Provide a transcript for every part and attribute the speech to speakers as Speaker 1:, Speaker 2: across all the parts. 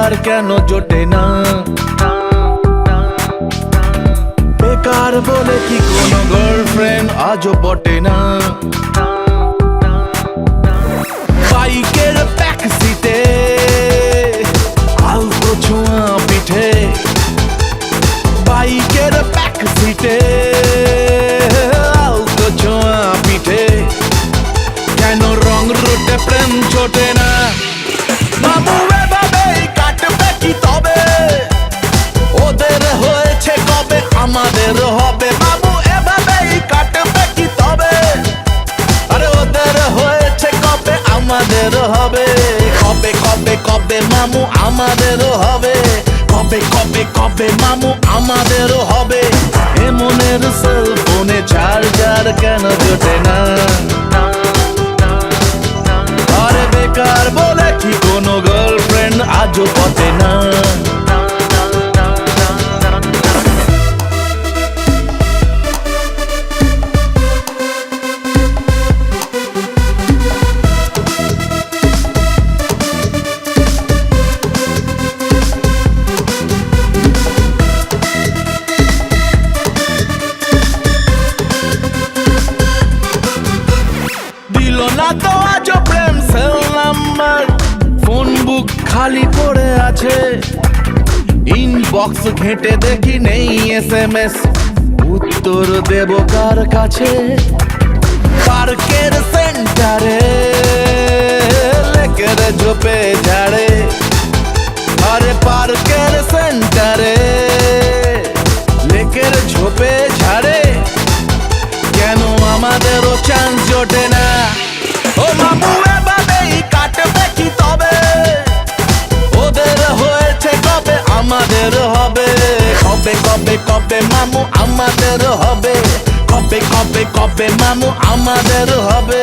Speaker 1: jar কেন জোটে না বেকার বলে কি কোনো গার্লফ্রেন্ড আজও বটে না বাইকের ব্যাক সিটে আলতো ছোঁয়া পিঠে বাইকের ব্যাক সিটে আলতো ছোঁয়া পিঠে কেন রং রুটে প্রেম ছোটে না মামু এভাবেই কাটবে কি তবে ওদের হয়েছে কবে আমাদের হবে মামু এভাবেই কাটবে কি তবে আরে ওদের হয়েছে কবে আমাদের হবে কবে কবে কবে মামু আমাদের হবে কবে কবে কবে মামু আমাদের হবে এ মনের সেল ফোনে চার্জার কেন জোটে না আরে বেকার বলে কি কোনো গার্লফ্রেন্ড আজও পটে না না তো আজও প্রেম সেল নাম্বার ফোন বুক খালি পড়ে আছে ইনবক্স ঘেঁটে দেখি নেই এসএমএস উত্তর দেব কার কাছে পার্কের সেন্টারে লেকের ঝোপে ঝাড়ে আরে পার্কের সেন্টারে লেকের ঝোপে ঝাড়ে কেন আমাদেরও চান্স জোটে না ও মামু এভাবেই কাটবে কি তবে ওদের হয়েছে কবে আমাদের হবে কবে কবে কবে মামু আমাদের হবে কবে কবে কবে মামু আমাদের হবে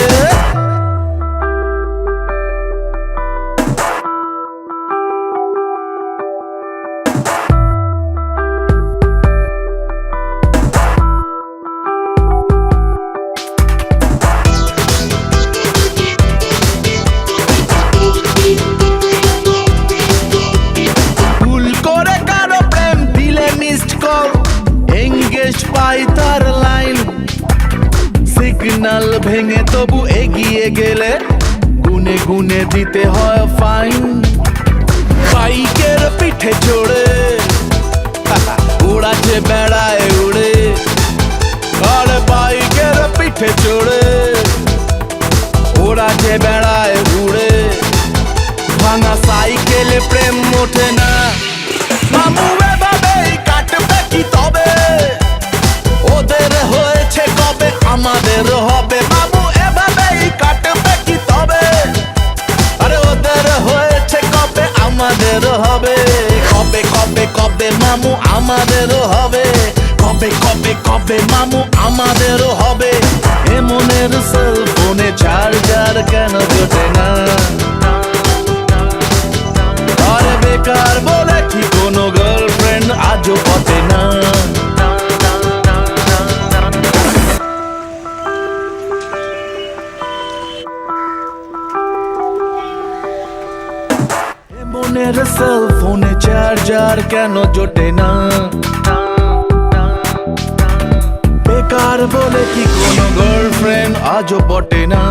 Speaker 1: পাই তার লাইন সিগন্যাল ভেঙে তবু এগিয়ে গেলে গুনে গুনে দিতে হয় ফাইন বাইকের পিঠে চড়ে উড়াচ্ছে বেড়ায় উড়ে আর বাইকের পিঠে চড়ে উড়াচ্ছে বেড়ায় উড়ে ভাঙা সাইকেলে প্রেম ওঠে না মামু এভাবেই কাটবে কি তবে ওদের হয়েছে কবে আমাদের হবে বাবু এভাবেই কাটবে কি তবে আরে ওদের হয়েছে কবে আমাদের হবে কবে কবে কবে মামু আমাদের হবে কবে কবে কবে মামু আমাদের হবে এ মনের সেল ফোনে চার্জার কেন জোটে না আরে বেকার বলে কি কোনো গার্লফ্রেন্ড আজও পটে না মনের সেল ফোনে চার্জার কেন জোটে না বেকার বলে কি কোনো গার্লফ্রেন্ড আজও বটে না